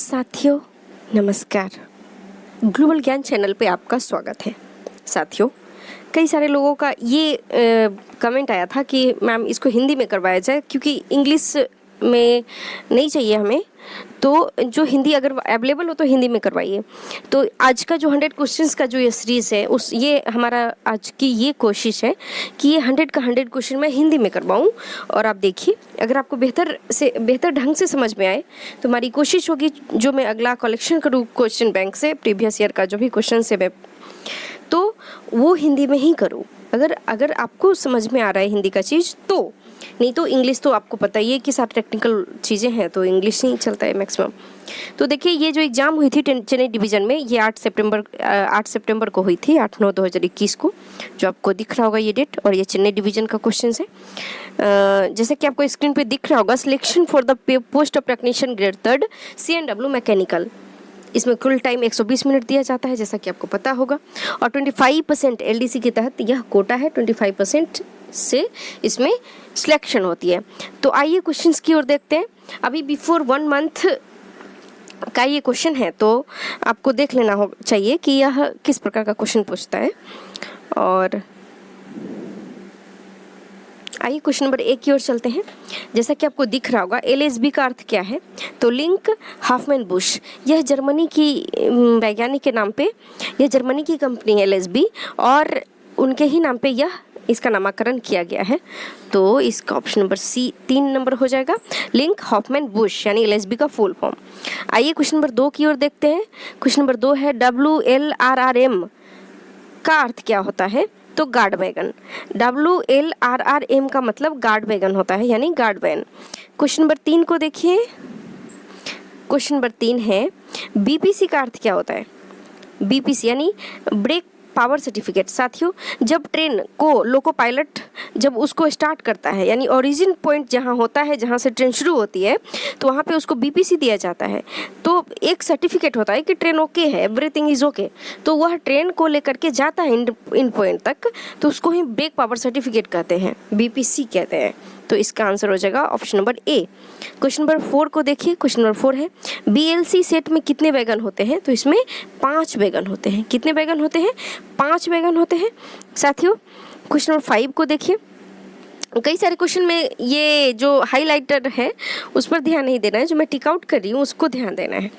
साथियों नमस्कार। ग्लोबल ज्ञान चैनल पे आपका स्वागत है। साथियों, कई सारे लोगों का ये कमेंट आया था कि मैम इसको हिंदी में करवाया जाए क्योंकि इंग्लिश में नहीं चाहिए हमें, तो जो हिंदी अगर अवेलेबल हो तो हिंदी में करवाइए। तो आज का जो 100 क्वेश्चंस का जो ये सीरीज़ है ये हमारा आज की ये कोशिश है कि ये 100 का 100 क्वेश्चन मैं हिंदी में करवाऊँ। और आप देखिए, अगर आपको बेहतर ढंग से समझ में आए तो हमारी कोशिश होगी जो मैं अगला कलेक्शन करूँ क्वेश्चन बैंक से, प्रीवियस ईयर का जो भी क्वेश्चन है मैं तो वो हिंदी में ही करूँ। अगर आपको समझ में आ रहा है हिंदी का चीज़ तो, नहीं तो इंग्लिश तो आपको पता ही है कि सारी टेक्निकल चीज़ें हैं तो इंग्लिश ही चलता है मैक्सिमम। तो देखिए, ये जो एग्ज़ाम हुई थी चेन्नई डिवीज़न में, ये 8 सितंबर को हुई थी, 8/9/2021 को, जो आपको दिख रहा होगा ये डेट। और ये चेन्नई डिवीज़न का क्वेश्चन है। जैसे कि आपको स्क्रीन पे दिख रहा होगा, selection for the post of technician grade 3 C&W mechanical. इसमें कुल टाइम 120 मिनट दिया जाता है, जैसा कि आपको पता होगा। और 25% LDC के तहत यह कोटा है, 25% से इसमें सिलेक्शन होती है। तो आइए क्वेश्चंस की ओर देखते हैं। अभी बिफोर 1 मंथ का ये क्वेश्चन है, तो आपको देख लेना चाहिए कि यह किस प्रकार का क्वेश्चन पूछता है। और आइए क्वेश्चन नंबर 1 की ओर चलते हैं। जैसा कि आपको दिख रहा होगा, LSB का अर्थ क्या है, तो लिंक हॉफमैन बुश। यह जर्मनी की वैज्ञानिक के नाम पे, यह जर्मनी की कंपनी है LSB, और उनके ही नाम पे इसका नामकरण किया गया है। तो इसका ऑप्शन नंबर C 3 नंबर हो जाएगा, लिंक हॉफमैन बुश, यानी LSB का फुल फॉर्म। आइए क्वेश्चन नंबर 2 की ओर देखते हैं। क्वेश्चन नंबर 2 है WLRRM का अर्थ क्या होता है, तो गार्ड वैगन। WLRRM का मतलब गार्ड वैगन होता है, यानी गार्ड वैन। क्वेश्चन नंबर 3 को देखिए। क्वेश्चन नंबर 3 है BPC का अर्थ क्या होता है। BPC यानी ब्रेक पावर सर्टिफिकेट। साथियों, जब ट्रेन को लोको पायलट जब उसको स्टार्ट करता है, यानी ओरिजिन पॉइंट जहाँ होता है, जहाँ से ट्रेन शुरू होती है, तो वहाँ पे उसको BPC दिया जाता है। तो एक सर्टिफिकेट होता है कि ट्रेन ओके है, एवरीथिंग इज ओके। तो वह ट्रेन को लेकर के जाता है इन पॉइंट तक, तो उसको ही ब्रेक पावर सर्टिफिकेट कहते हैं, BPC कहते हैं। तो इसका आंसर हो जाएगा option number A। Question number 4 को देखिए। क्वेश्चन नंबर 4 है BLC सेट में कितने वैगन होते हैं, तो इसमें 5 वैगन होते हैं। कितने वैगन होते हैं, 5 वैगन होते हैं। साथियों, क्वेश्चन नंबर 5 को देखिए। कई सारे क्वेश्चन में ये जो हाईलाइटर है उस पर ध्यान नहीं देना है, जो मैं टिक आउट कर रही हूँ उसको ध्यान देना है।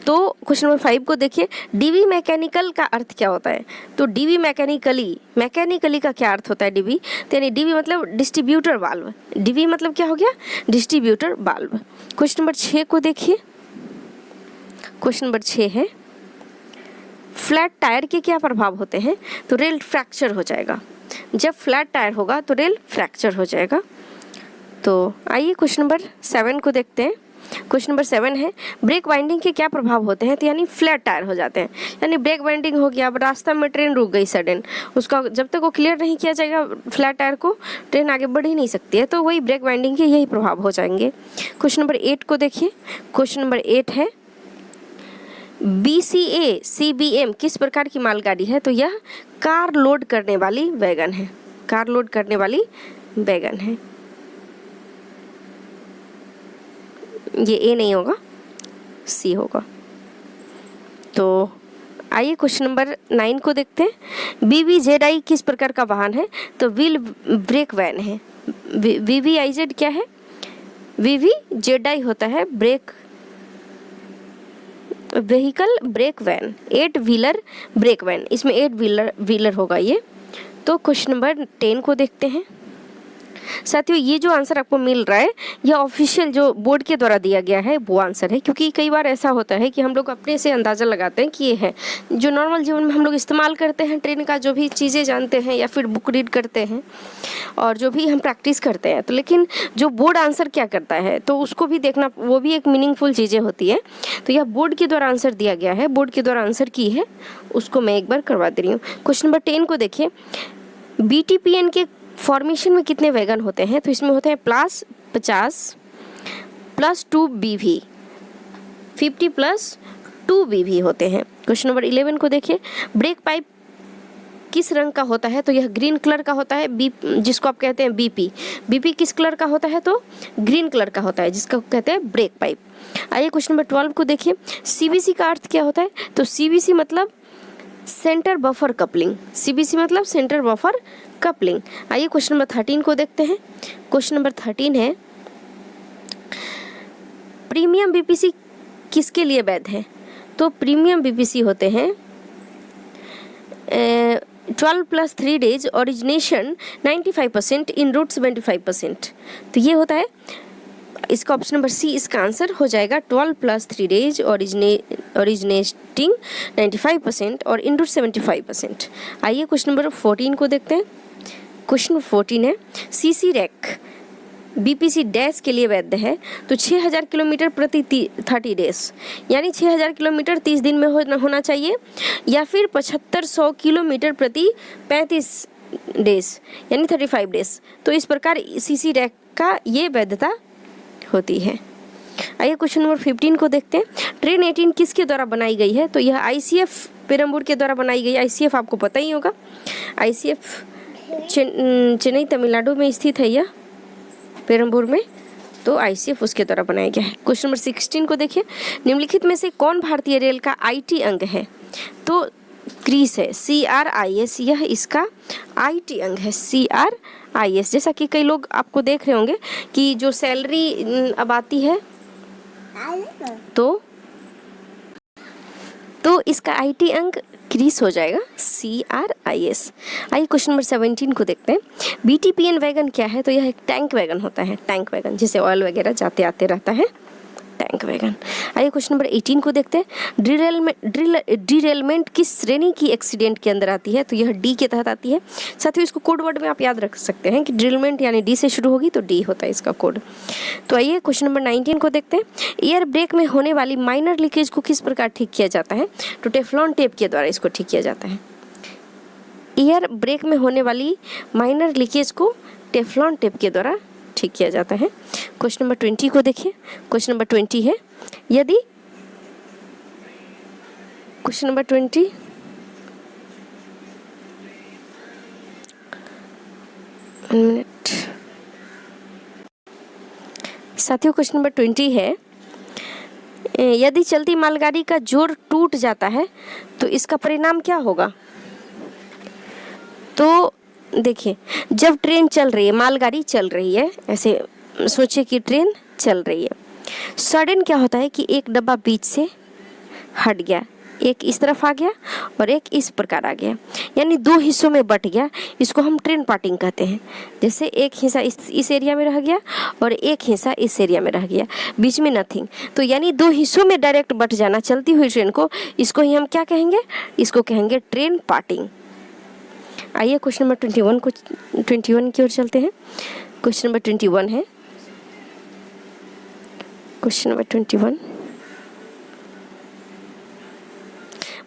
तो क्वेश्चन नंबर 5 को देखिए, DV मैकेनिकल का अर्थ क्या होता है, तो DV मैकेनिकली का क्या अर्थ होता है DV, तो यानी DV मतलब डिस्ट्रीब्यूटर वाल्व। DV मतलब क्या हो गया, डिस्ट्रीब्यूटर वाल्व। क्वेश्चन नंबर 6 को देखिए। क्वेश्चन नंबर 6 है फ्लैट टायर के क्या प्रभाव होते हैं, तो रेल फ्रैक्चर हो जाएगा। जब फ्लैट टायर होगा तो रेल फ्रैक्चर हो जाएगा। तो आइए क्वेश्चन नंबर 7 को देखते हैं। क्वेश्चन नंबर 7 है ब्रेक वाइंडिंग के क्या प्रभाव होते हैं, तो यानी फ्लैट टायर हो जाते हैं, यानी ब्रेक वाइंडिंग हो गया, अब रास्ता में ट्रेन रुक गई सडन, उसका जब तक वो क्लियर नहीं किया जाएगा फ्लैट टायर को, ट्रेन आगे बढ़ ही नहीं सकती है। तो वही ब्रेक वाइंडिंग के यही प्रभाव हो जाएंगे। क्वेश्चन नंबर 8 को देखिए। क्वेश्चन नंबर 8 है BCA CBM किस प्रकार की मालगाड़ी है, तो यह कार लोड करने वाली वैगन है। कार लोड करने वाली वैगन है। ये A नहीं होगा, C होगा। तो आइए क्वेश्चन नंबर 9 को देखते हैं। BVZI किस प्रकार का वाहन है, तो व्हील ब्रेक वैन है। VVIZ क्या है, VVZI होता है brake vehicle brake van, 8 wheeler brake van, इसमें 8 व्हीलर होगा ये। तो क्वेश्चन नंबर 10 को देखते हैं। साथियों, ये जो आंसर आपको मिल रहा है यह ऑफिशियल जो बोर्ड के द्वारा दिया गया है वो आंसर है, क्योंकि कई बार ऐसा होता है कि हम लोग अपने से अंदाज़ा लगाते हैं कि ये है जो नॉर्मल जीवन में हम लोग इस्तेमाल करते हैं, ट्रेन का जो भी चीज़ें जानते हैं या फिर बुक रीड करते हैं और जो भी हम प्रैक्टिस करते हैं, तो लेकिन जो बोर्ड आंसर क्या करता है तो उसको भी देखना, वो भी एक मीनिंगफुल चीज़ें होती है। तो यह बोर्ड के द्वारा आंसर दिया गया है, बोर्ड के द्वारा आंसर की है, उसको मैं एक बार करवा दे रही हूँ। क्वेश्चन नंबर 10 को देखिए। BTPN के फॉर्मेशन में कितने वैगन होते हैं, तो इसमें होते हैं +50 + 2 BV, 50 + 2 BV होते हैं। क्वेश्चन नंबर 11 को देखिए। ब्रेक पाइप किस रंग का होता है? तो यह ग्रीन कलर का होता है, जिसको आप कहते हैं बीपी। बीपी किस कलर का होता है? तो ग्रीन कलर का होता है, जिसको कहते हैं ब्रेक पाइप। आइए क्वेश्चन नंबर 12 को देखिए। सीबीसी का अर्थ क्या होता है? तो सीबीसी मतलब सेंटर बफर कपलिंग। सीबीसी मतलब सेंटर बफर कपलिंग। आइए क्वेश्चन नंबर 13 को देखते हैं। क्वेश्चन नंबर 13 है, प्रीमियम बीपीसी किसके लिए वैध है? तो प्रीमियम बीपीसी होते हैं 12 + 3 days ओरिजिनेशन 95% इन रूट 75%। तो ये होता है इसका ऑप्शन नंबर सी इसका आंसर हो जाएगा। 12 + 3 days ओरिजिनेटिंग 95% और इन रूट 75%। आइए क्वेश्चन नंबर 14 को देखते हैं। क्वेश्चन 14 है, सीसी रैक बीपीसी डैश के लिए वैध है? तो 6000 किलोमीटर प्रति 30 डेज, यानी 6000 किलोमीटर 30 दिन में होना चाहिए, या फिर 7500 किलोमीटर प्रति 35 डेज यानी 35 डेज। तो इस प्रकार सीसी रैक का ये वैधता होती है। आइए क्वेश्चन नंबर 15 को देखते हैं। ट्रेन 18 किसके द्वारा बनाई गई है? तो यह आईसीएफ पेरम्बूर के द्वारा बनाई गई। आईसीएफ आपको पता ही होगा, आईसीएफ चेन्नई तमिलनाडु में स्थित है यह पेरम्बूर में, तो आईसीएफ उसके द्वारा बनाया गया है। क्वेश्चन नंबर 16 को देखिए। निम्नलिखित में से कौन भारतीय रेल का आईटी अंग है? तो क्रीस है, CRIS, यह इसका आईटी अंग है, CRIS। जैसा कि कई लोग आपको देख रहे होंगे कि जो सैलरी अब आती है तो इसका आईटी अंग क्रीस हो जाएगा, CRIS। आइए क्वेश्चन नंबर 17 को देखते हैं। BTPN वैगन क्या है? तो यह एक टैंक वैगन होता है, टैंक वैगन जिसे ऑयल वगैरह जाते आते रहता है, टैंक वैगन। आइए क्वेश्चन नंबर 18 को देखते हैं। डिरेलमेंट किस श्रेणी की एक्सीडेंट के अंदर आती है? तो यह डी के तहत आती है। साथियों इसको कोड वर्ड में आप याद रख सकते हैं कि ड्रिलमेंट यानी डी से शुरू होगी तो डी होता है इसका कोड। तो आइए क्वेश्चन नंबर 19 को देखते हैं। एयर ब्रेक में होने वाली माइनर लीकेज को किस प्रकार ठीक किया जाता है? तो टेफ्लॉन टेप के द्वारा इसको ठीक किया जाता है। एयर ब्रेक में होने वाली माइनर लीकेज को टेफ्लॉन टेप के द्वारा ठीक किया जाता है। क्वेश्चन नंबर 20 को देखिए। क्वेश्चन नंबर 20 है, यदि क्वेश्चन नंबर 20 मिनट साथियों, क्वेश्चन नंबर 20 है, यदि चलती मालगाड़ी का जोड़ टूट जाता है तो इसका परिणाम क्या होगा? तो देखिए, जब ट्रेन चल रही है, मालगाड़ी चल रही है, ऐसे सोचिए कि ट्रेन चल रही है, सडन क्या होता है कि एक डब्बा बीच से हट गया, एक इस तरफ आ गया और एक इस प्रकार आ गया, यानी दो हिस्सों में बट गया। इसको हम ट्रेन पार्टिंग कहते हैं। जैसे एक हिस्सा इस एरिया में रह गया और एक हिस्सा इस एरिया में रह गया, बीच में नथिंग, तो यानी दो हिस्सों में डायरेक्ट बट जाना चलती हुई ट्रेन को, इसको ही हम क्या कहेंगे? इसको कहेंगे ट्रेन पार्टिंग। आइए क्वेश्चन नंबर 21 की ओर चलते हैं। क्वेश्चन नंबर 21 है, क्वेश्चन नंबर 21,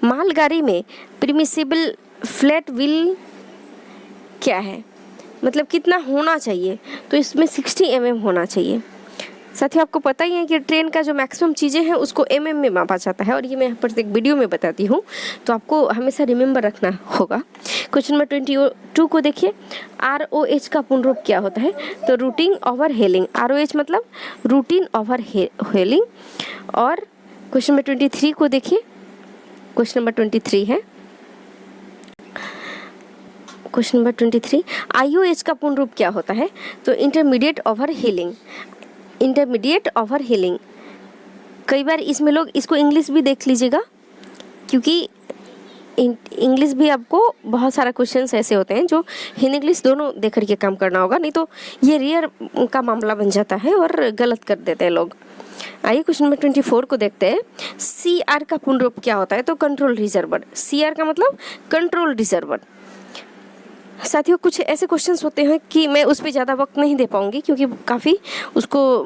मालगाड़ी में परमिसिबल फ्लैट व्हील क्या है? मतलब कितना होना चाहिए? तो इसमें 60 mm होना चाहिए। साथियों आपको पता ही है कि ट्रेन का जो मैक्सिमम चीज़ें हैं उसको mm में मापा जाता है, और ये मैं यहाँ पर एक वीडियो में बताती हूँ, तो आपको हमेशा रिमेंबर रखना होगा। क्वेश्चन नंबर 22 को देखिए। ROH का पूर्ण रूप क्या होता है? तो रूटिंग ओवर हेलिंग। ROH मतलब रूटीन ओवर हेलिंग। और क्वेश्चन नंबर 23 को देखिए। क्वेश्चन नंबर 23 है, क्वेश्चन नंबर 23, IOH का पूर्ण रूप क्या होता है? तो intermediate over healing. Intermediate over healing. कई बार इसमें लोग इसको इंग्लिश भी देख लीजिएगा, क्योंकि इंग्लिश भी आपको बहुत सारा क्वेश्चंस ऐसे होते हैं जो हिंदी इंग्लिश दोनों देख करके काम करना होगा, नहीं तो ये रेयर का मामला बन जाता है और गलत कर देते हैं लोग। आइए क्वेश्चन नंबर 24 को देखते हैं। CR का पूर्ण रूप क्या होता है? तो कंट्रोल रिजर्वर। CR का मतलब कंट्रोल रिजर्वर। साथियों कुछ ऐसे क्वेश्चंस होते हैं कि मैं उस पर ज़्यादा वक्त नहीं दे पाऊंगी, क्योंकि काफ़ी उसको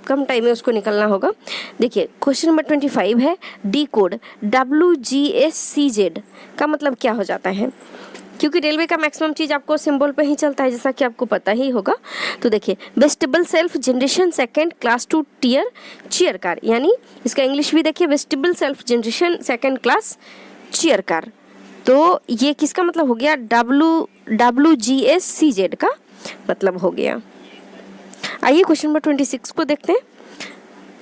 कम टाइम में उसको निकलना होगा। देखिए क्वेश्चन नंबर 25 है, डी कोड WGSCZ का मतलब क्या हो जाता है? क्योंकि रेलवे का मैक्सिमम चीज़ आपको सिंबल पे ही चलता है, जैसा कि आपको पता ही होगा। तो देखिए, vestibule self generation second class 2 tier chair car, यानी इसका इंग्लिश भी देखिए, vestibule self generation second class chair car. तो ये किसका मतलब हो गया, WGSCZ का मतलब हो गया। आइए क्वेश्चन नंबर 26 को देखते हैं।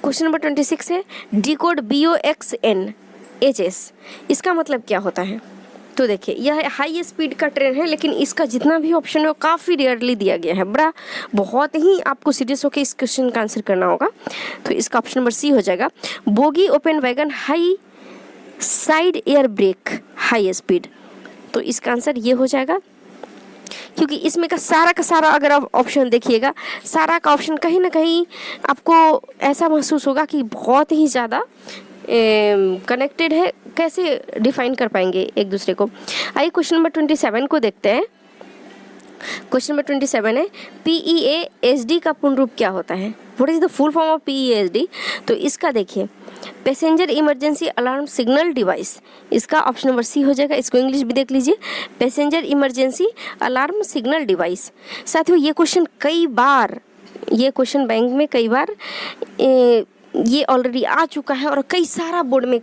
क्वेश्चन नंबर 26 है डिकोड BOXN HS, इसका मतलब क्या होता है। तो देखिए यह हाई स्पीड का ट्रेन है, लेकिन इसका जितना भी ऑप्शन है वो काफ़ी रेयरली दिया गया है। बहुत ही आपको सीरियस होकर इस क्वेश्चन का आंसर करना होगा। तो इसका ऑप्शन नंबर सी हो जाएगा, bogie open wagon high side air brake high speed. तो इसका आंसर ये हो जाएगा, क्योंकि इसमें का सारा अगर आप ऑप्शन देखिएगा, सारा का ऑप्शन कहीं ना कहीं आपको ऐसा महसूस होगा कि बहुत ही ज़्यादा कनेक्टेड है। कैसे डिफाइन कर पाएंगे एक दूसरे को। आइए क्वेश्चन नंबर 27 को देखते हैं। क्वेश्चन नंबर 27 है PEASD का पूर्ण रूप क्या होता है, what is the full form of PEASD। तो इसका देखिए passenger emergency alarm signal device, इसका ऑप्शन नंबर सी हो जाएगा। इसको इंग्लिश भी देख लीजिए, passenger emergency alarm signal device. साथियों ये क्वेश्चन बैंक में कई बार ये ऑलरेडी आ चुका है, और कई सारा बोर्ड में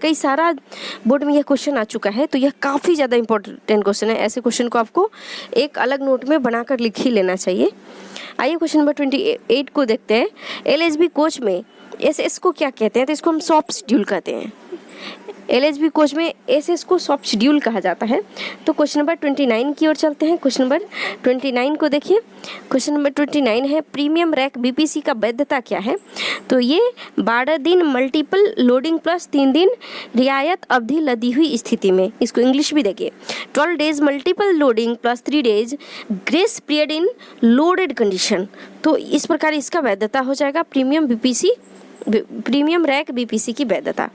यह क्वेश्चन आ चुका है। तो यह काफ़ी ज़्यादा इंपॉर्टेंट क्वेश्चन है। ऐसे क्वेश्चन को आपको एक अलग नोट में बनाकर लिख ही लेना चाहिए। आइए क्वेश्चन नंबर 28 को देखते हैं। LHB कोच में SS को क्या कहते हैं। तो इसको हम सॉफ्ट शेड्यूल कहते हैं। LHB कोच में SS को सॉफ्ट शेड्यूल कहा जाता है। तो क्वेश्चन नंबर 29 की ओर चलते हैं। क्वेश्चन नंबर 29 को देखिए। क्वेश्चन नंबर 29 है प्रीमियम रैक BPC का वैधता क्या है। तो ये 12 दिन मल्टीपल लोडिंग प्लस 3 दिन रियायत अवधि लदी हुई स्थिति में। इसको इंग्लिश भी देखिए, 12 days multiple loading plus 3 days grace period in loaded condition. तो इस प्रकार इसका वैधता हो जाएगा प्रीमियम रैक BPC की वैधता।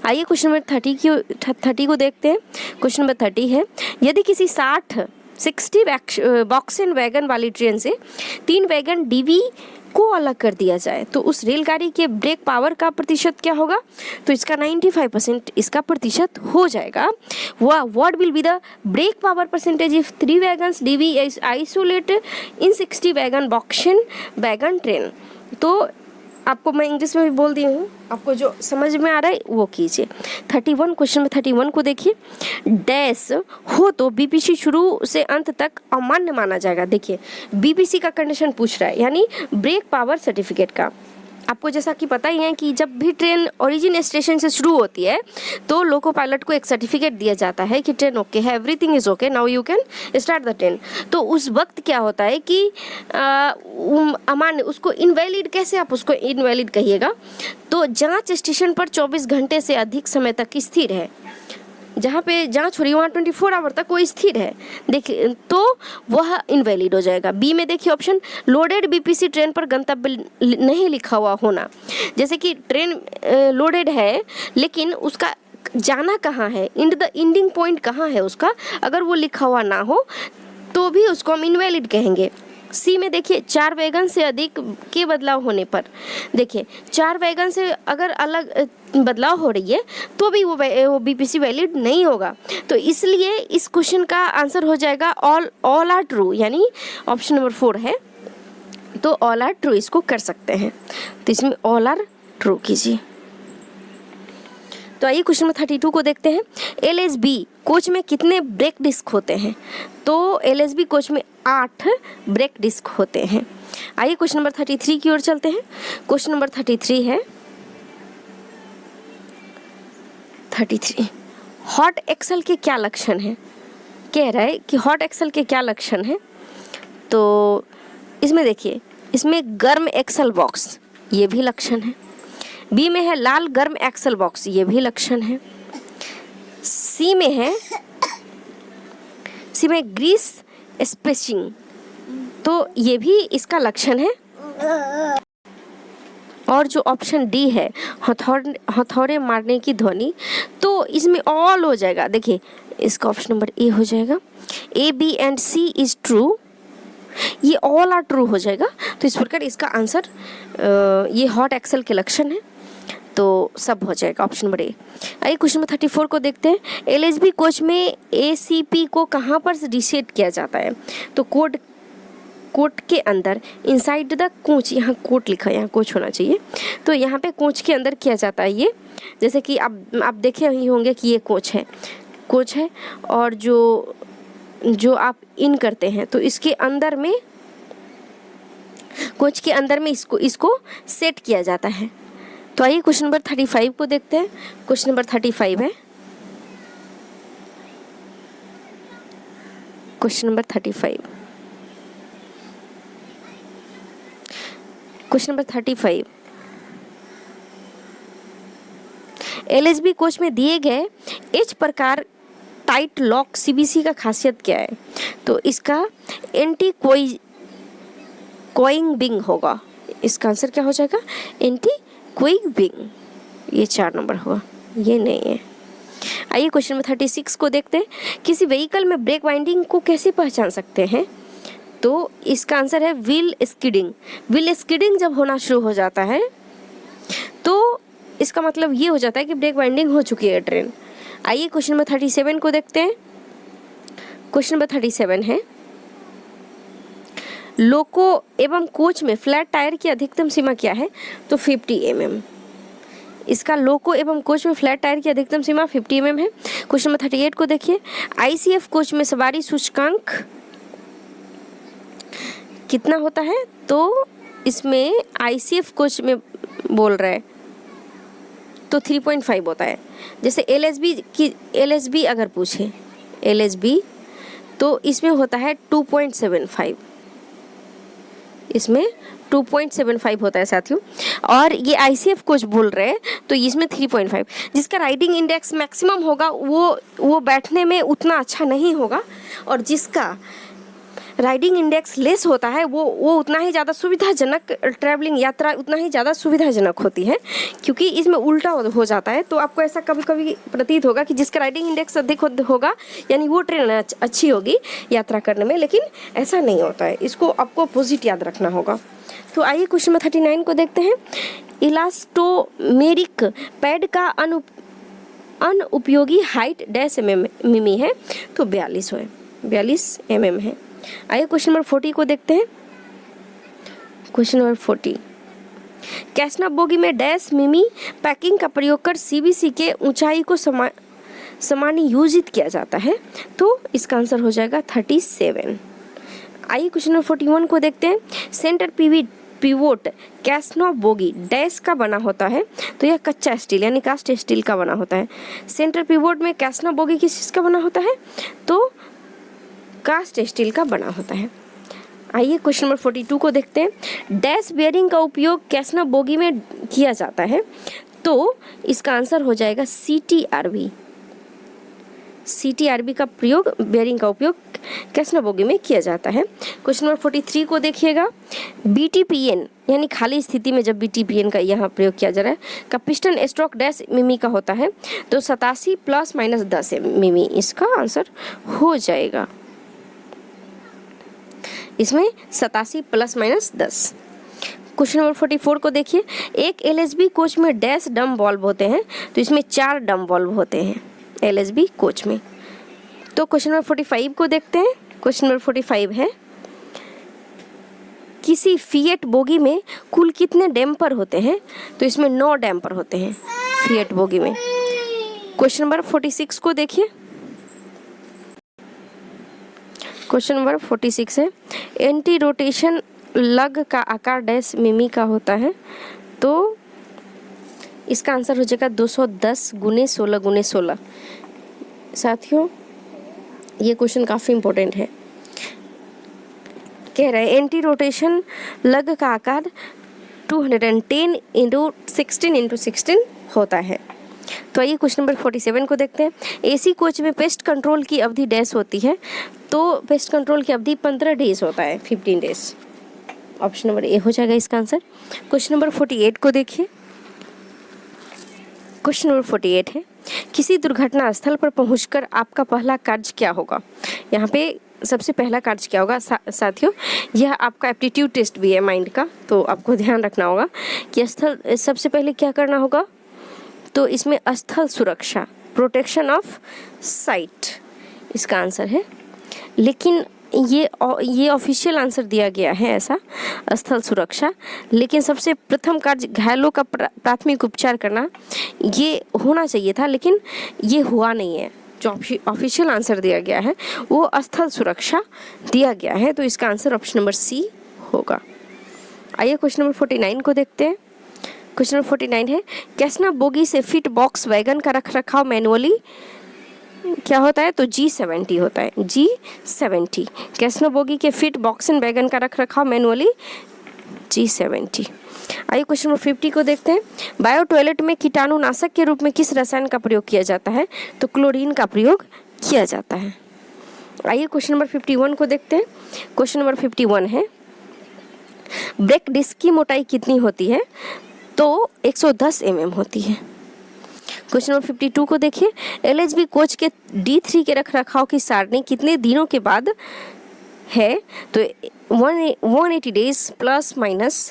आइए क्वेश्चन नंबर 30 को देखते हैं। क्वेश्चन नंबर 30 है यदि किसी 60 बॉक्सन वैगन वाली ट्रेन से 3 वैगन DV को अलग कर दिया जाए तो उस रेलगाड़ी के ब्रेक पावर का प्रतिशत क्या होगा। तो इसका 95% इसका प्रतिशत हो जाएगा। What will be the brake power percentage if 3 wagons DV is isolate in 60 wagon BOXN wagon train. तो आपको मैं इंग्लिश में भी बोल दी हूँ, आपको जो समझ में आ रहा है वो कीजिए। 31 क्वेश्चन में 31 को देखिए, डैश हो तो BPC शुरू से अंत तक अमान्य माना जाएगा। देखिए BPC का कंडीशन पूछ रहा है, यानी ब्रेक पावर सर्टिफिकेट का। आपको जैसा कि पता ही है कि जब भी ट्रेन ओरिजिन स्टेशन से शुरू होती है तो लोको पायलट को एक सर्टिफिकेट दिया जाता है कि ट्रेन ओके है, everything is okay, now you can start the train. तो उस वक्त क्या होता है कि अमान्य, उसको इनवैलिड, कैसे आप उसको इनवैलिड कहिएगा। तो जांच स्टेशन पर 24 घंटे से अधिक समय तक स्थिर है, जहाँ पे जांच हो रही है वहाँ 24 आवर तक कोई स्थिर है, देखिए, तो वह इनवैलिड हो जाएगा। बी में देखिए ऑप्शन, लोडेड BPC ट्रेन पर गंतव्य नहीं लिखा हुआ होना। जैसे कि ट्रेन लोडेड है लेकिन उसका जाना कहाँ है, एंडिंग पॉइंट कहाँ है उसका, अगर वो लिखा हुआ ना हो तो भी उसको हम इनवैलिड कहेंगे। सी में देखिए 4 वैगन से अधिक के बदलाव होने पर, देखिए 4 वैगन से अगर अलग बदलाव हो रही है तो भी वो BPC वैलिड नहीं होगा। तो इसलिए इस क्वेश्चन का आंसर हो जाएगा ऑल आर ट्रू, यानी ऑप्शन नंबर 4 है। तो ऑल आर ट्रू इसको कर सकते हैं, तो इसमें ऑल आर ट्रू कीजिए। तो आइए क्वेश्चन नंबर 32 को देखते हैं। LHB कोच में कितने ब्रेक डिस्क होते हैं। तो LHB कोच में 8 ब्रेक डिस्क होते हैं। आइए क्वेश्चन नंबर 33 की ओर चलते हैं। क्वेश्चन नंबर 33 है 33, हॉट एक्सल के क्या लक्षण हैं। कह रहा है कि हॉट एक्सल के क्या लक्षण हैं। तो इसमें देखिए, इसमें गर्म एक्सल बॉक्स, ये भी लक्षण है। बी में है लाल गर्म एक्सल बॉक्स, ये भी लक्षण है। सी में ग्रीस स्पेसिंग, तो ये भी इसका लक्षण है। और जो ऑप्शन डी है हथौड़े मारने की ध्वनि, तो इसमें ऑल हो जाएगा। देखिए इसका ऑप्शन नंबर ए हो जाएगा। A, B and C is true, ये ऑल आर ट्रू हो जाएगा। तो इस प्रकार इसका आंसर ये हॉट एक्सल के लक्षण है, तो सब हो जाएगा ऑप्शन नंबर ए। आइए क्वेश्चन नंबर 34 को देखते हैं। LHB कोच में ACP को कहाँ पर रीसेट किया जाता है। तो कोट के अंदर, इनसाइड द कोच, यहाँ कोट लिखा है, यहाँ कोच होना चाहिए। तो यहाँ पे कोच के अंदर किया जाता है ये, जैसे कि आप देखे ही होंगे कि ये कोच है, कोच है, और जो आप इन करते हैं तो इसके अंदर में, कोच के अंदर में इसको सेट किया जाता है। तो आइए क्वेश्चन नंबर 35 को देखते हैं। क्वेश्चन नंबर 35 है, question number 35, question number 35, LSB coach में दिए गए एच प्रकार टाइट लॉक सीबीसी का खासियत क्या है? तो इसका एंटी कोइंग बिंग होगा। इसका आंसर क्या हो जाएगा? एंटी कोइंग बिंग। ये 4 नंबर होगा, ये नहीं है। आइए क्वेश्चन नंबर 36 को देखते हैं। किसी व्हीकल में ब्रेक वाइंडिंग को कैसे पहचान सकते हैं? तो इसका आंसर है व्हील स्किडिंग। व्हील स्किडिंग जब होना शुरू हो जाता है तो इसका मतलब ये हो जाता है कि ब्रेक वाइंडिंग हो चुकी है ट्रेन। आइए क्वेश्चन नंबर 37 को देखते हैं। क्वेश्चन नंबर 37 है, लोको एवं कोच में फ्लैट टायर की अधिकतम सीमा क्या है? तो 50 mm। इसका लोको एवं कोच में फ्लैट टायर की अधिकतम सीमा 50 mm है। क्वेश्चन नंबर 38 को देखिए, आईसीएफ कोच में सवारी सूचकांक कितना होता है? तो इसमें आईसीएफ कोच में बोल रहा है तो 3.5 होता है। जैसे एलएसबी अगर पूछे एलएसबी तो इसमें होता है 2.75, इसमें 2.75 होता है साथियों। और ये आईसीएफ कोच बोल रहे हैं तो इसमें 3.5। जिसका राइडिंग इंडेक्स मैक्सिमम होगा वो बैठने में उतना अच्छा नहीं होगा, और जिसका राइडिंग इंडेक्स लेस होता है वो उतना ही ज़्यादा सुविधाजनक ट्रैवलिंग यात्रा उतना ही ज़्यादा सुविधाजनक होती है, क्योंकि इसमें उल्टा हो जाता है। तो आपको ऐसा कभी कभी प्रतीत होगा कि जिसका राइडिंग इंडेक्स अधिक होगा यानी वो ट्रेन अच्छी होगी यात्रा करने में, लेकिन ऐसा नहीं होता है। इसको आपको अपोजिट याद रखना होगा। तो आइए क्वेश्चन नंबर 39 को देखते हैं। इलास्टोमेरिक पैड का अनुपयोगी हाइट डैश मिमी है? तो 42 mm है। आइए क्वेश्चन नंबर 40 को देखते हैं। क्वेश्चन नंबर 40, कैसना बोगी में डैश मिमी पैकिंग का प्रयोग कर सीबीसी के ऊंचाई को समायोजित किया जाता है? तो इसका आंसर हो जाएगा 37। आइए क्वेश्चन नंबर 41 को देखते हैं। सेंटर पिवोट कैसना बोगी डैश का बना होता है? तो यह कच्चा स्टील यानी कास्ट स्टील का बना होता है। सेंटर पिवोट में कैसना बोगी किस चीज़ का बना होता है? तो कास्ट स्टील का बना होता है। आइए क्वेश्चन नंबर 42 को देखते हैं। डैश बेयरिंग का उपयोग कैसना बोगी में किया जाता है? तो इसका आंसर हो जाएगा सीटीआरबी। सीटीआरबी का प्रयोग, बेयरिंग का उपयोग कैसना बोगी में किया जाता है। क्वेश्चन नंबर 43 को देखिएगा। बीटीपीएन यानी खाली स्थिति में जब बीटीपीएन का यहाँ प्रयोग किया जा रहा है का पिस्टन स्ट्रोक डैश मिमी का होता है? तो 87 ± 10 मिमी इसका आंसर हो जाएगा। इसमें 87 ± 10। क्वेश्चन नंबर 44 को देखिए। एक एलएसबी कोच में डैश डम वॉल्व होते हैं? तो इसमें 4 डम वॉल्व होते हैं एलएसबी कोच में। तो क्वेश्चन नंबर 45 को देखते हैं। क्वेश्चन नंबर 45 है, किसी फिएट बोगी में कुल कितने डैम्पर होते हैं? तो इसमें 9 डैम्पर होते हैं फिएट बोगी में। क्वेश्चन नंबर 46 को देखिए। क्वेश्चन नंबर 46 है, एंटी रोटेशन लग का आकार डैश मिमी का होता है? तो इसका आंसर हो जाएगा 210 × 16 × 16। साथियों ये क्वेश्चन काफ़ी इंपॉर्टेंट है। कह रहे हैं एंटी रोटेशन लग का आकार 210 × 16 × 16 होता है। तो आइए क्वेश्चन नंबर 47 को देखते हैं। एसी कोच में पेस्ट कंट्रोल की अवधि डैश होती है? तो पेस्ट कंट्रोल की अवधि 15 डेज होता है, 15 डेज। ऑप्शन नंबर ए हो जाएगा इसका आंसर। क्वेश्चन नंबर 48 को देखिए। क्वेश्चन नंबर 48 है, किसी दुर्घटना स्थल पर पहुंचकर आपका पहला कार्य क्या होगा? यहाँ पे सबसे पहला कार्य क्या होगा साथियों? यह आपका एप्टीट्यूड टेस्ट भी है माइंड का, तो आपको ध्यान रखना होगा कि स्थल सबसे पहले क्या करना होगा। तो इसमें स्थल सुरक्षा, प्रोटेक्शन ऑफ साइट इसका आंसर है। लेकिन ये ऑफिशियल आंसर दिया गया है ऐसा, स्थल सुरक्षा। लेकिन सबसे प्रथम कार्य घायलों का प्राथमिक उपचार करना ये होना चाहिए था, लेकिन ये हुआ नहीं है। जो ऑफिशियल आंसर दिया गया है वो स्थल सुरक्षा दिया गया है, तो इसका आंसर ऑप्शन नंबर सी होगा। आइए क्वेश्चन नंबर 49 को देखते हैं। क्वेश्चन नंबर 49 है, कैसना बोगी से फिट बॉक्स वैगन का रख रखाव मैनुअली क्या होता है? तो G70 होता है, G70। कैसना बोगी के फिट बॉक्स एंड वैगन का रख रखाव मैनुअली G70। आइए क्वेश्चन नंबर 50 को देखते हैं। बायो टॉयलेट में कीटाणुनाशक के रूप में किस रसायन का प्रयोग किया जाता है? तो क्लोरीन का प्रयोग किया जाता है। आइए क्वेश्चन नंबर 51 को देखते हैं। क्वेश्चन नंबर 51 है, ब्रेक डिस्क की मोटाई कितनी होती है? तो 110 mm होती है। क्वेश्चन नंबर 52 को देखिए, LHB कोच के D3 के रख रखाव की सारणी कितने दिनों के बाद है? तो 180 डेज प्लस माइनस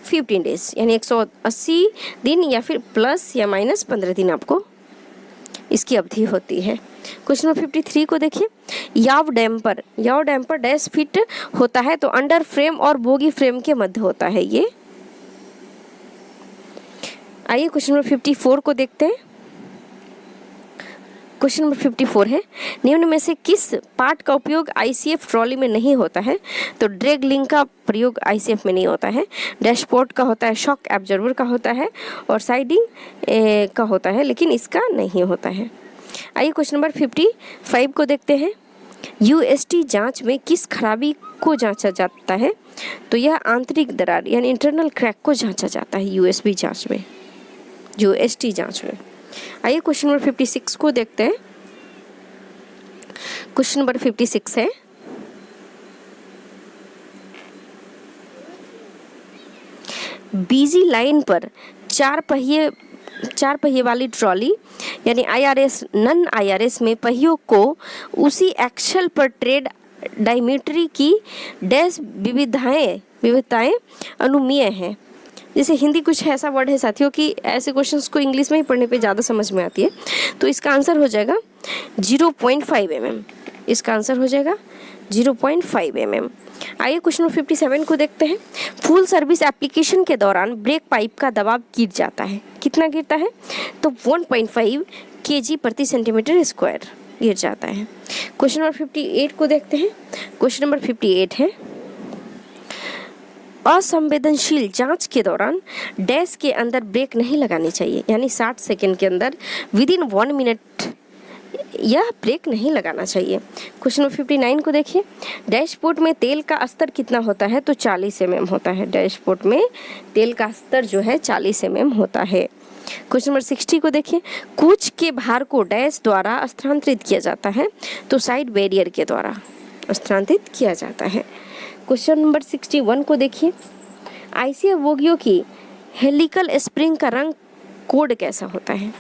15 डेज, यानी 180 दिन या फिर प्लस या माइनस 15 दिन आपको इसकी अवधि होती है। क्वेश्चन नंबर 53 को देखिए, याव डैम्पर डैश फिट होता है? तो अंडर फ्रेम और बोगी फ्रेम के मध्य होता है ये। आइए क्वेश्चन नंबर 54 को देखते हैं। क्वेश्चन नंबर 54 है, निम्न में से किस पार्ट का उपयोग ICF ट्रॉली में नहीं होता है? तो ड्रैग लिंक का प्रयोग ICF में नहीं होता है, डैशबोर्ड का होता है, शॉक एब्जॉर्बर का होता है और साइडिंग का होता है, लेकिन इसका नहीं होता है। आइए क्वेश्चन नंबर 55 को देखते हैं। UST जांच में किस खराबी को जांचा जाता है? तो यह आंतरिक दरार यानी इंटरनल क्रैक को जांचा जाता है USB जांच में, UST जांच में। आइए क्वेश्चन नंबर 56 को देखते हैं। क्वेश्चन नंबर 56 है, बीजी लाइन पर चार पहिए वाली ट्रॉली यानी IRS नन IRS में पहियों को उसी एक्सल पर ट्रेड डायमीट्री की डैश विविधताएं अनुमीय हैं। जैसे हिंदी कुछ ऐसा वर्ड है साथियों कि ऐसे क्वेश्चंस को इंग्लिश में ही पढ़ने पे ज़्यादा समझ में आती है, तो इसका आंसर हो जाएगा 0.5 mm। इसका आंसर हो जाएगा 0.5 mm। आइए क्वेश्चन नंबर 57 को देखते हैं। फुल सर्विस एप्लीकेशन के दौरान ब्रेक पाइप का दबाव गिर जाता है, कितना गिरता है? तो 1.5 kg प्रति सेंटीमीटर स्क्वायर गिर जाता है। क्वेश्चन नंबर 58 को देखते हैं। क्वेश्चन नंबर 58 है, असंवेदनशील जांच के दौरान डैश के अंदर ब्रेक नहीं लगानी चाहिए, यानी 60 सेकेंड के अंदर विदिन 1 मिनट यह ब्रेक नहीं लगाना चाहिए। क्वेश्चन नंबर 59 को देखिए, डैशबोर्ड में तेल का स्तर कितना होता है? तो 40 mm होता है। डैशबोर्ड में तेल का स्तर जो है 40 mm होता है। क्वेश्चन नंबर 60 को देखिए, कूच के भार को डैश द्वारा स्थानांतरित किया जाता है? तो साइड बैरियर के द्वारा स्थानांतरित किया जाता है। क्वेश्चन नंबर 61 को देखिए, ICF बोगियों की हेलिकल स्प्रिंग का रंग कोड कैसा होता है?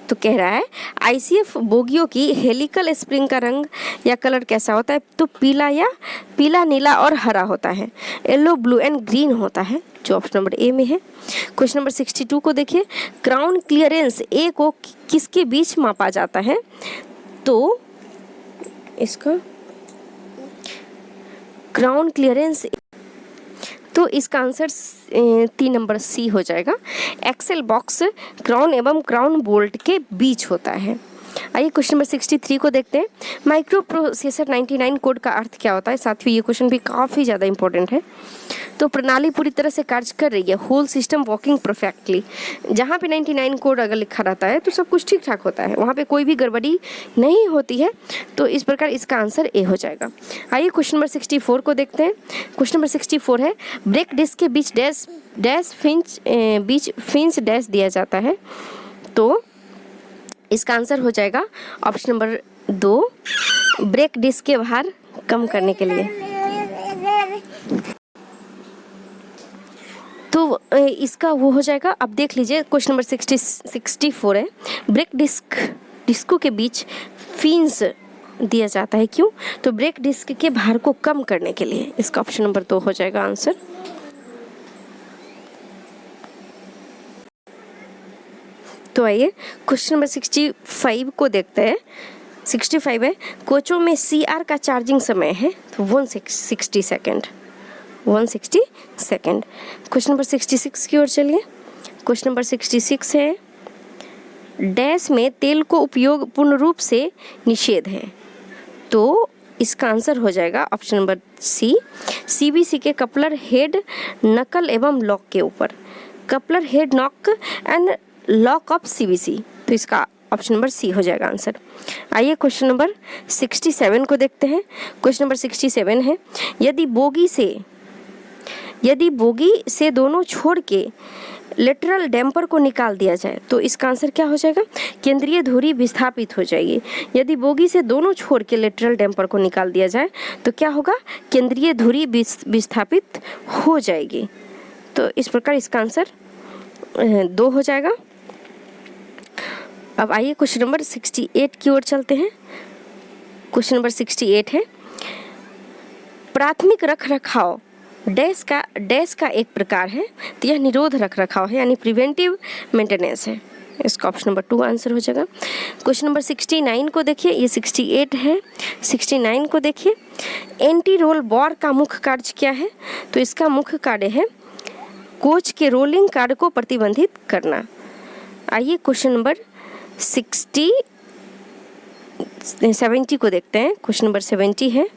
तो कह रहा है ICF बोगियों की हेलिकल स्प्रिंग का रंग या कलर कैसा होता है? तो पीला नीला और हरा होता है, येलो ब्लू एंड ग्रीन होता है, जो ऑप्शन नंबर ए में है। क्वेश्चन नंबर 62 को देखिए, क्राउन क्लियरेंस ए को किसके बीच मापा जाता है? तो इसका क्राउन क्लियरेंस, तो इसका आंसर 3 नंबर सी हो जाएगा। एक्सेल बॉक्स क्राउन एवं क्राउन बोल्ट के बीच होता है। आइए क्वेश्चन नंबर 63 को देखते हैं। माइक्रो प्रोसेसर 99 कोड का अर्थ क्या होता है? साथियों ये क्वेश्चन भी काफ़ी ज़्यादा इंपॉर्टेंट है। तो प्रणाली पूरी तरह से कार्य कर रही है, होल सिस्टम वर्किंग परफेक्टली। जहाँ पे 99 कोड अगर लिखा रहता है तो सब कुछ ठीक ठाक होता है, वहाँ पे कोई भी गड़बड़ी नहीं होती है, तो इस प्रकार इसका आंसर ए हो जाएगा। आइए क्वेश्चन नंबर 64 को देखते हैं। क्वेश्चन नंबर 64 है, ब्रेक डिस्क के बीच फिंच डैश दिया जाता है? तो इसका आंसर हो जाएगा ऑप्शन नंबर 2, ब्रेक डिस्क के भार कम करने के लिए। तो इसका वो हो जाएगा, अब देख लीजिए क्वेश्चन नंबर 64 है, ब्रेक डिस्कों के बीच फिंस दिया जाता है, क्यों? तो ब्रेक डिस्क के भार को कम करने के लिए। इसका ऑप्शन नंबर 2 हो जाएगा आंसर। तो आइए क्वेश्चन नंबर 65 को देखते हैं। 65 है, कोचों में CR का चार्जिंग समय है? तो 160 सेकेंड। 160 सेकेंड। क्वेश्चन नंबर 66 की ओर चलिए। क्वेश्चन नंबर 66 है, डैश में तेल को उपयोग पूर्ण रूप से निषेध है। तो इसका आंसर हो जाएगा ऑप्शन नंबर सी, सीबीसी के कपलर हेड, नकल एवं लॉक के ऊपर। Coupler head, knock and lock of CBC. तो इसका ऑप्शन नंबर सी हो जाएगा आंसर। आइए क्वेश्चन नंबर 67 को देखते हैं। क्वेश्चन नंबर 67 है, यदि बोगी से दोनों छोड़ के लेटरल डैम्पर को निकाल दिया जाए तो इसका आंसर क्या हो जाएगा? केंद्रीय धुरी विस्थापित हो जाएगी। यदि बोगी से दोनों छोड़ के लेटरल डैम्पर को निकाल दिया जाए तो क्या होगा? केंद्रीय धुरी विस्थापित हो जाएगी। तो इस प्रकार इसका आंसर 2 हो जाएगा। अब आइए क्वेश्चन नंबर 68 की ओर चलते हैं। क्वेश्चन नंबर 68 है, प्राथमिक रख रखाव डैश का एक प्रकार है, तो यह निरोध रख रखाव है यानी प्रिवेंटिव मेंटेनेंस है। इसका ऑप्शन नंबर 2 आंसर हो जाएगा। क्वेश्चन नंबर 69 को देखिए, ये 68 है, 69 को देखिए, एंटी रोल बार का मुख्य कार्य क्या है? तो इसका मुख्य कार्य है कोच के रोलिंग कार्य को प्रतिबंधित करना। आइए क्वेश्चन नंबर 70 को देखते हैं। क्वेश्चन नंबर 70 है,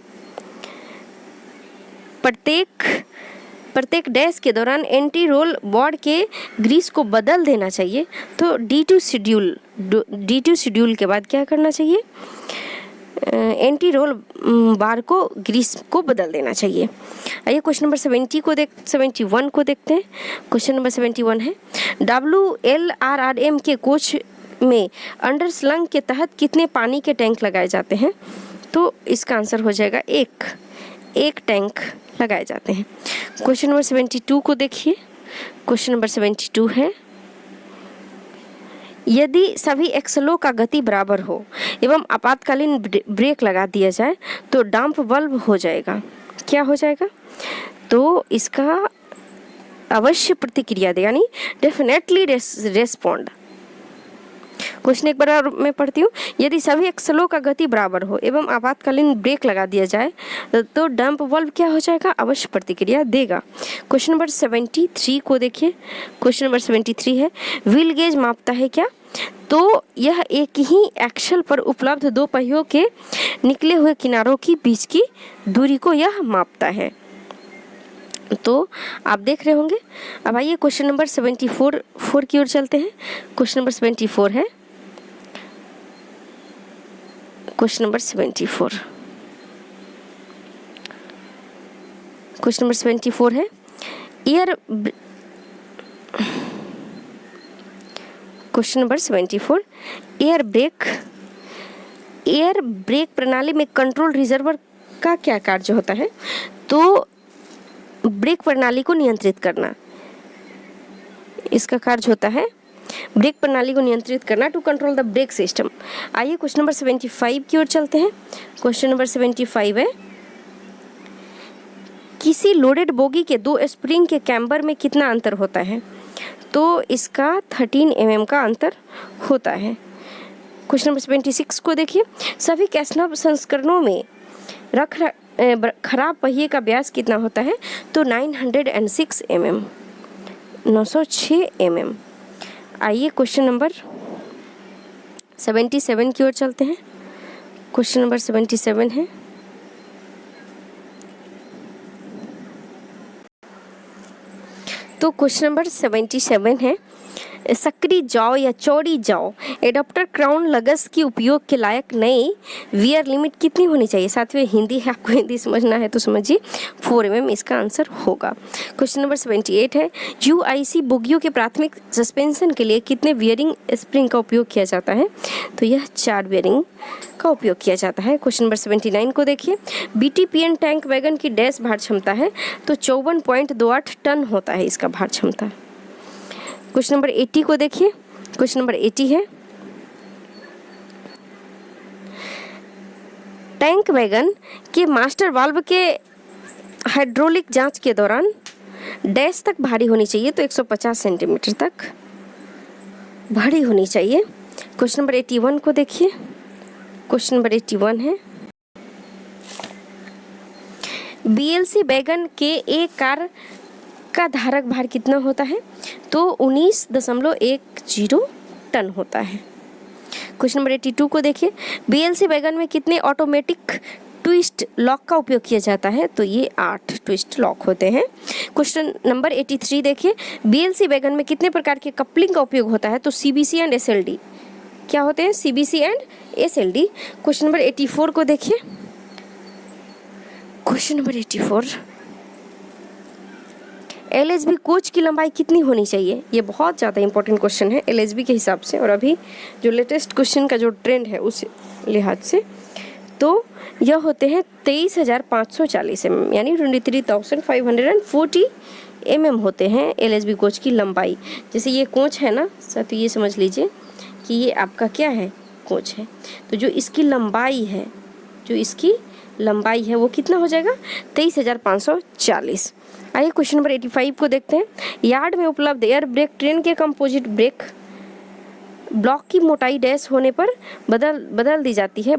प्रत्येक डैश के दौरान एंटी रोल बोर्ड के ग्रीस को बदल देना चाहिए। तो D2 शेड्यूल के बाद क्या करना चाहिए? एंटी रोल बार को ग्रीस को बदल देना चाहिए। आइए क्वेश्चन नंबर 71 को देखते हैं। क्वेश्चन नंबर 71 है, WLRRM के कोच में अंडरस्लंग के तहत कितने पानी के टैंक लगाए जाते हैं? तो इसका आंसर हो जाएगा एक टैंक लगाए जाते हैं। क्वेश्चन नंबर 72 को देखिए। क्वेश्चन नंबर 72 है, यदि सभी एक्सलों का गति बराबर हो एवं आपातकालीन ब्रेक लगा दिया जाए तो डंप बल्ब हो जाएगा। क्या हो जाएगा? तो इसका अवश्य प्रतिक्रिया दे यानी डेफिनेटली रेस्पॉन्ड। क्वेश्चन एक बार मैं पढ़ती हूँ, यदि सभी एक्सलों का गति बराबर हो एवं आपातकालीन ब्रेक लगा दिया जाए तो डंप बल्ब क्या हो जाएगा? अवश्य प्रतिक्रिया देगा। क्वेश्चन नंबर 73 को देखिए। क्वेश्चन नंबर 73 है, व्हील गेज मापता है क्या? तो यह एक ही एक्सल पर उपलब्ध दो पहियों के निकले हुए किनारों की बीच की दूरी को यह मापता है। तो आप देख रहे होंगे। अब आइए क्वेश्चन नंबर 74 की ओर चलते हैं। क्वेश्चन नंबर 74 है, क्वेश्चन नंबर 74, क्वेश्चन नंबर 74 है, क्वेश्चन नंबर 74, एयर ब्रेक प्रणाली में कंट्रोल रिजर्वर का क्या कार्य होता है? तो ब्रेक प्रणाली को नियंत्रित करना, इसका कार्य होता है ब्रेक प्रणाली को नियंत्रित करना, to control the brake system. आइए क्वेश्चन नंबर 75 की ओर चलते हैं। क्वेश्चन नंबर 75 है, किसी लोडेड बोगी के 2 स्प्रिंग के कैम्बर में कितना अंतर होता है? तो इसका 13 mm का अंतर होता है। क्वेश्चन नंबर 76 को देखिए, सभी कैस्नव संस्करणों में खराब पहिए का व्यास कितना होता है? तो 906 mm, 906 mm। आइए क्वेश्चन नंबर 77 की ओर चलते हैं। क्वेश्चन नंबर 77 है, तो क्वेश्चन नंबर 77 है, सक्रिय जाओ या चौड़ी जाओ एडाप्टर क्राउन लगस की उपयोग के लायक नई वियर लिमिट कितनी होनी चाहिए? साथ में हिंदी है, आपको हिंदी समझना है तो समझिए, 4 mm इसका आंसर होगा। क्वेश्चन नंबर 78 है, UIC बोगियों के प्राथमिक सस्पेंशन के लिए कितने वियरिंग स्प्रिंग का उपयोग किया जाता है? तो यह 4 वियरिंग का उपयोग किया जाता है। क्वेश्चन नंबर 79 को देखिए, BTPN टैंक वैगन की डैश भार क्षमता है? तो 54.28 टन होता है इसका भार क्षमता। क्वेश्चन नंबर 80 को देखिए। क्वेश्चन नंबर 80 है, टैंक वैगन के मास्टर वाल्व के हाइड्रोलिक जांच के दौरान डैश तक भारी होनी चाहिए? तो 150 सेंटीमीटर तक भारी होनी चाहिए। क्वेश्चन नंबर 81 को देखिए। क्वेश्चन नंबर 81 है, BLC वैगन के एक कार का धारक भार कितना होता है? तो 19.10 टन होता है। क्वेश्चन नंबर 82 को देखिए, BLC वैगन में कितने ऑटोमेटिक ट्विस्ट लॉक का उपयोग किया जाता है? तो ये 8 ट्विस्ट लॉक होते हैं। क्वेश्चन नंबर 83 देखिए, BLC वैगन में कितने प्रकार के कपलिंग का उपयोग होता है? तो CBC एंड SLD। क्या होते हैं? CBC and SLD। Question number 84 को देखिए, क्वेश्चन नंबर 84, LHB कोच की लंबाई कितनी होनी चाहिए? ये बहुत ज़्यादा इंपॉर्टेंट क्वेश्चन है LHB के हिसाब से, और अभी जो लेटेस्ट क्वेश्चन का जो ट्रेंड है उस लिहाज से, तो यह होते हैं 23,540 mm, यानी 23,540 mm होते हैं LHB कोच की लंबाई। जैसे ये कोच है ना साथ, ये समझ लीजिए कि ये आपका क्या है? कोच है। तो जो इसकी लंबाई है वो कितना हो जाएगा? 23,540। आइए क्वेश्चन नंबर 85 को देखते हैं। यार्ड में उपलब्ध एयर ब्रेक ट्रेन के कंपोजिट ब्रेक ब्लॉक की मोटाई डैश होने पर बदली जाती है,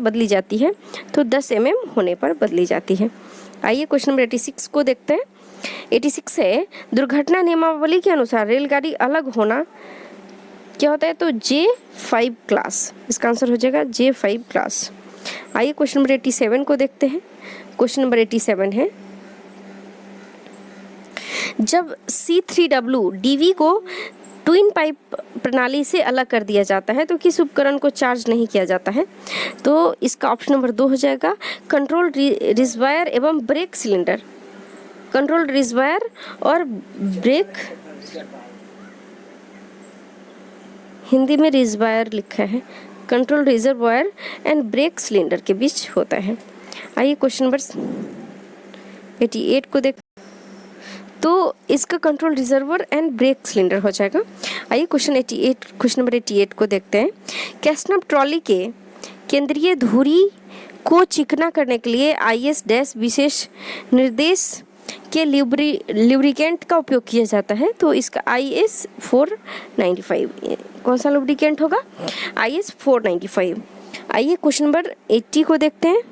तो 10 mm होने पर बदली जाती है। आइए क्वेश्चन नंबर 86 को देखते हैं। 86 है, दुर्घटना नियमावली के अनुसार रेलगाड़ी अलग होना क्या होता है? तो J5 क्लास, इसका आंसर हो जाएगा J5 क्लास। आइए क्वेश्चन नंबर 87 को देखते हैं। क्वेश्चन नंबर 87 है, जब C3W DV को ट्विन पाइप प्रणाली से अलग कर दिया जाता है तो किस उपकरण को चार्ज नहीं किया जाता है? तो इसका ऑप्शन नंबर 2 हो जाएगा कंट्रोल रिजर्वायर एवं ब्रेक सिलेंडर। कंट्रोल रिजर्वायर और ब्रेक, हिंदी में रिजर्वायर लिखा है, control reservoir and brake cylinder के बीच होता है। आइए क्वेश्चन नंबर 88 को देख, तो इसका control reservoir and brake cylinder हो जाएगा। आइए क्वेश्चन नंबर 88 को देखते हैं। कैस्नप ट्रॉली के केंद्रीय धुरी को चिकना करने के लिए IS डैश विशेष निर्देश के लुब्रिकेंट का उपयोग किया जाता है, तो इसका IS 495। कौन सा लुब्रिकेंट होगा? IS 495। आइए क्वेश्चन नंबर 80 को देखते हैं।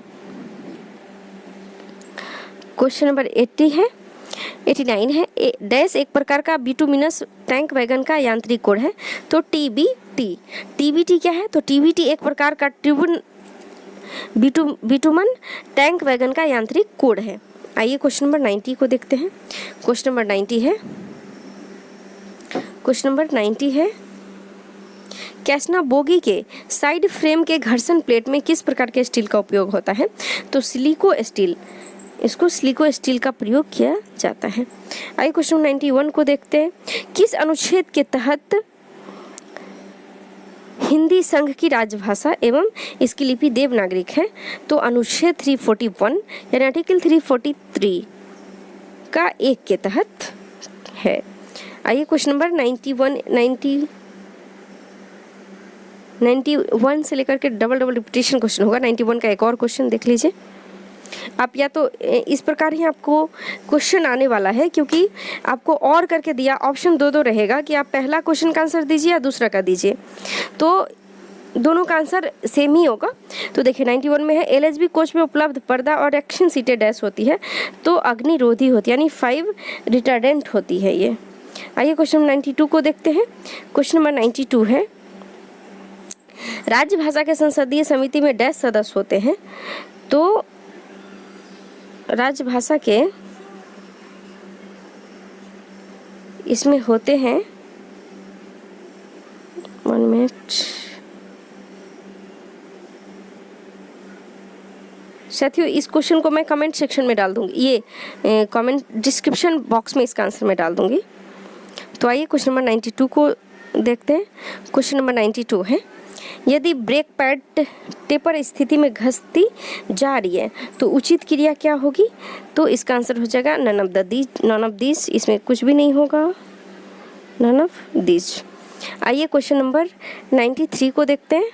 क्वेश्चन नंबर 89 है, डैश एक प्रकार का बिटुमिनस टैंक वैगन का यांत्रिक कोड है, तो TBT क्या है? तो TBT एक प्रकार का बिटुमन टैंक वैगन का यांत्रिक कोड है। आइए क्वेश्चन नंबर 90 को देखते हैं। क्वेश्चन नंबर 90 है, कैसना बोगी के साइड फ्रेम के घर्षण प्लेट में किस प्रकार के स्टील का उपयोग होता है? तो सिलिको स्टील, इसको सिलिको स्टील का प्रयोग किया जाता है। आइए क्वेश्चन 91 को देखते हैं। किस अनुच्छेद के तहत हिंदी संघ की राजभाषा एवं इसकी लिपि देवनागरिक है? तो अनुच्छेद 341 यानी आर्टिकल 343 का 1 के तहत है। आइए क्वेश्चन नंबर 91 से लेकर के डबल रिपीटेशन क्वेश्चन होगा। 91 का एक और क्वेश्चन देख लीजिए आप, या तो इस प्रकार ही आपको क्वेश्चन आने वाला है, क्योंकि आपको और करके दिया, ऑप्शन दो रहेगा कि आप पहला क्वेश्चन का आंसर दीजिए या दूसरा का दीजिए, तो दोनों का आंसर सेम ही होगा। तो देखिए 91 में है, LHB कोच में उपलब्ध पर्दा और एक्शन सीटें डैश होती है, तो अग्निरोधी होती है, यानी 5 रिटार्डेंट होती है ये। आइए क्वेश्चन 92 को देखते हैं। क्वेश्चन नंबर 92 है, राज्य भाषा के संसदीय समिति में डैश सदस्य होते हैं? तो राजभाषा के इसमें होते हैं, 1 मिनट, साथियों इस क्वेश्चन को मैं कमेंट सेक्शन में डाल दूंगी, ये कमेंट डिस्क्रिप्शन बॉक्स में इसका आंसर मैं डाल दूंगी। तो आइए क्वेश्चन नंबर 92 को देखते हैं। क्वेश्चन नंबर 92 है, यदि ब्रेक पैड टेपर स्थिति में घसती जा रही है तो उचित क्रिया क्या होगी? तो इसका आंसर हो जाएगा नन ऑफ दिस, इसमें कुछ भी नहीं होगा, नन ऑफ दिस। आइए क्वेश्चन नंबर 93 को देखते हैं।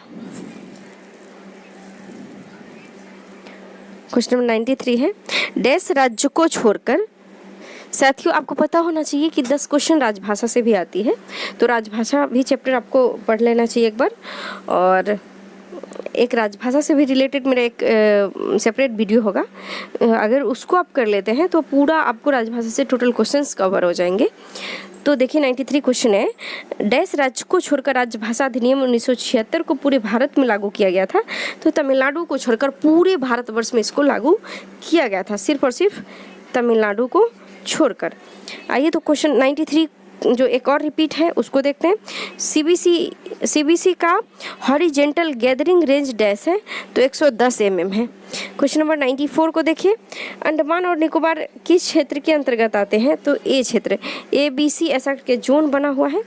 क्वेश्चन नंबर 93 है, डैश राज्य को छोड़कर, साथियों आपको पता होना चाहिए कि 10 क्वेश्चन राजभाषा से भी आती है, तो राजभाषा भी चैप्टर आपको पढ़ लेना चाहिए एक बार। और एक राजभाषा से भी रिलेटेड मेरा एक सेपरेट वीडियो होगा, अगर उसको आप कर लेते हैं तो पूरा आपको राजभाषा से टोटल क्वेश्चंस कवर हो जाएंगे। तो देखिए 93 क्वेश्चन है, डैश राज्य को छोड़कर राजभाषा अधिनियम 1976 को पूरे भारत में लागू किया गया था। तो तमिलनाडु को छोड़कर पूरे भारतवर्ष में इसको लागू किया गया था, सिर्फ और सिर्फ तमिलनाडु को छोड़कर। आइए तो क्वेश्चन 93 जो एक और रिपीट है उसको देखते हैं। सीबीसी का हॉरिजेंटल गैदरिंग रेंज डैश है, तो 110 mm है। क्वेश्चन नंबर 94 को देखिए, अंडमान और निकोबार किस क्षेत्र के अंतर्गत आते हैं? तो ए क्षेत्र, ABC ऐसा के जोन बना हुआ है,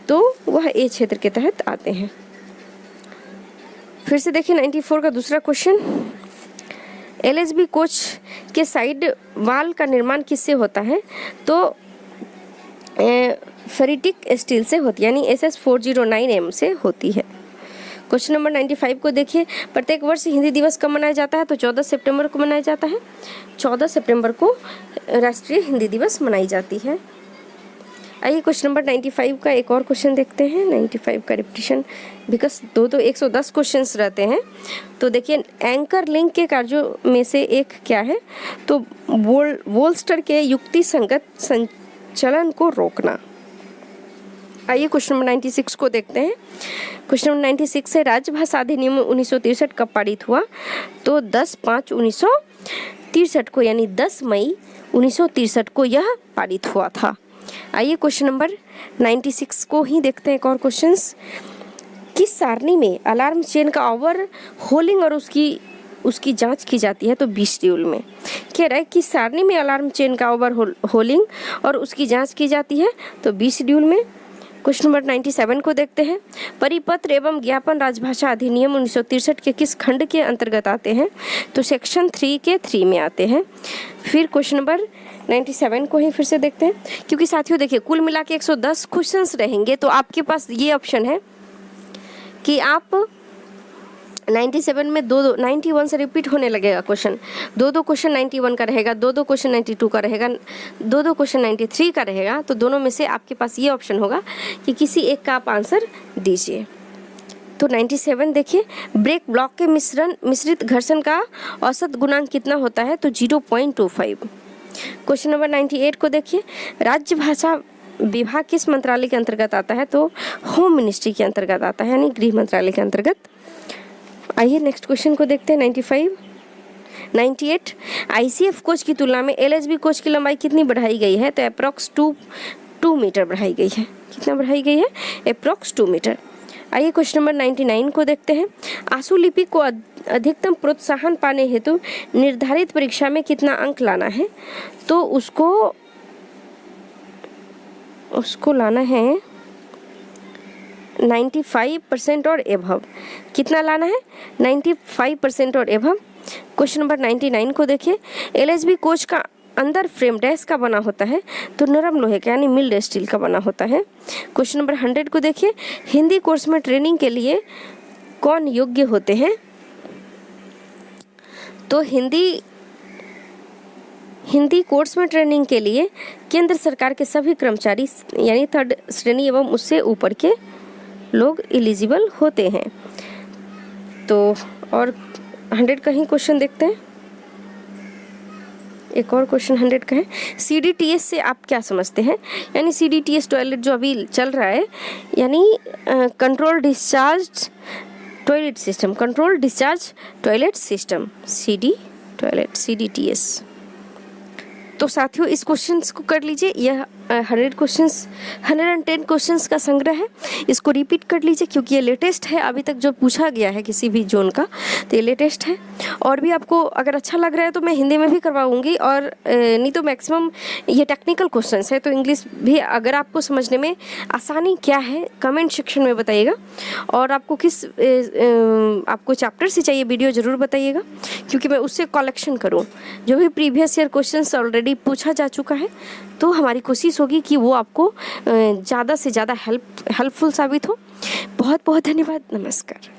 तो वह ए क्षेत्र के तहत आते हैं। फिर से देखिए 94 का दूसरा क्वेश्चन, LHB कोच के साइड वाल का निर्माण किससे होता है? तो फेरिटिक स्टील से होती है, यानी SS409M से होती है। क्वेश्चन नंबर 95 को देखिए, प्रत्येक वर्ष हिंदी दिवस कब मनाया जाता है? तो 14 सितंबर को मनाया जाता है। 14 सितंबर को राष्ट्रीय हिंदी दिवस मनाई जाती है। आइए क्वेश्चन नंबर 95 का एक और क्वेश्चन देखते हैं। 95 का रिपीटिशन, बिकॉज दो 110 क्वेश्चंस रहते हैं। तो देखिए एंकर लिंक के कार्यों में से एक क्या है? तो वोल्स्टर के युक्ति संगत संचलन को रोकना। आइए क्वेश्चन नंबर 96 को देखते हैं। क्वेश्चन नंबर 96 है, राजभाषा अधिनियम 1963 कब पारित हुआ? तो 10/5/1963 को, यानी 10 मई 1963 को यह पारित हुआ था। आइए क्वेश्चन नंबर 96 को ही देखते हैं एक और क्वेश्चंस। किस सारणी में अलार्म चेन का ओवर होलिंग और उसकी जांच की जाती है? तो 20 शेड्यूल में। कह रहा है कि सारणी में अलार्म चेन का ओवर होलिंग और उसकी जांच की जाती है, तो 20 शेड्यूल में। क्वेश्चन नंबर 97 को देखते हैं, परिपत्र एवं ज्ञापन राजभाषा अधिनियम 1963 के किस खंड के अंतर्गत आते हैं? तो सेक्शन 3 के 3 में आते हैं। फिर क्वेश्चन नंबर 97 को ही फिर से देखते हैं, क्योंकि साथियों देखिए कुल मिला के 110 क्वेश्चंस रहेंगे, तो आपके पास ये ऑप्शन है कि आप 97 में 91 से रिपीट होने लगेगा क्वेश्चन, 2 क्वेश्चन 91 का रहेगा, 2 क्वेश्चन 92 का रहेगा, 2 क्वेश्चन 93 का रहेगा। तो दोनों में से आपके पास ये ऑप्शन होगा कि किसी एक का आप आंसर दीजिए। तो 97 देखिए, ब्रेक ब्लॉक के मिश्रित घर्षण का औसत गुणांक कितना होता है? तो 0.25। क्वेश्चन नंबर 98 को देखिए, राज्य भाषा विभाग किस मंत्रालय के अंतर्गत आता है? तो होम मिनिस्ट्री के अंतर्गत आता है, यानी गृह मंत्रालय के अंतर्गत। आइए नेक्स्ट क्वेश्चन को देखते हैं। 98 ICF कोच की तुलना में LHB कोच की लंबाई कितनी बढ़ाई गई है? तो अप्रॉक्स 2 मीटर बढ़ाई गई है। कितना बढ़ाई गई है? अप्रॉक्स 2 मीटर। आइए क्वेश्चन नंबर 99 को देखते हैं। आंसू लिपि को अधिकतम प्रोत्साहन पाने हेतु निर्धारित परीक्षा में कितना अंक लाना है? तो उसको लाना है 95% और एभव। कितना लाना है? 95% और एभव। क्वेश्चन नंबर 99 को देखिए, LHB कोच का अंदर फ्रेम डैश का बना होता है? तो नरम लोहे का, यानी मिल्ड स्टील का बना होता है। क्वेश्चन नंबर 100 को देखिए, हिंदी कोर्स में ट्रेनिंग के लिए कौन योग्य होते हैं? तो हिंदी कोर्स में ट्रेनिंग के लिए केंद्र सरकार के सभी कर्मचारी, यानी 3rd श्रेणी एवं उससे ऊपर के लोग एलिजिबल होते हैं। तो और 100 का ही क्वेश्चन देखते हैं। एक और क्वेश्चन 100 का है, CDTS से आप क्या समझते हैं? यानी CDTS टॉयलेट जो अभी चल रहा है, यानी control discharge toilet system, control discharge toilet system, CDTS। तो साथियों इस क्वेश्चंस को कर लीजिए। यह 110 क्वेश्चंस का संग्रह है। इसको रिपीट कर लीजिए, क्योंकि ये लेटेस्ट है, अभी तक जो पूछा गया है किसी भी जोन का, तो ये लेटेस्ट है। और भी आपको अगर अच्छा लग रहा है तो मैं हिंदी में भी करवाऊंगी, और नहीं तो मैक्सिमम ये टेक्निकल क्वेश्चंस है, तो इंग्लिश भी अगर आपको समझने में आसानी क्या है कमेंट सेक्शन में बताइएगा। और आपको आपको चैप्टर से चाहिए वीडियो ज़रूर बताइएगा, क्योंकि मैं उससे कलेक्शन करूँ। जो भी प्रीवियस ईयर क्वेश्चंस ऑलरेडी पूछा जा चुका है, तो हमारी कोशिश होगी कि वो आपको ज़्यादा से ज़्यादा हेल्पफुल साबित हो। बहुत बहुत धन्यवाद। नमस्कार।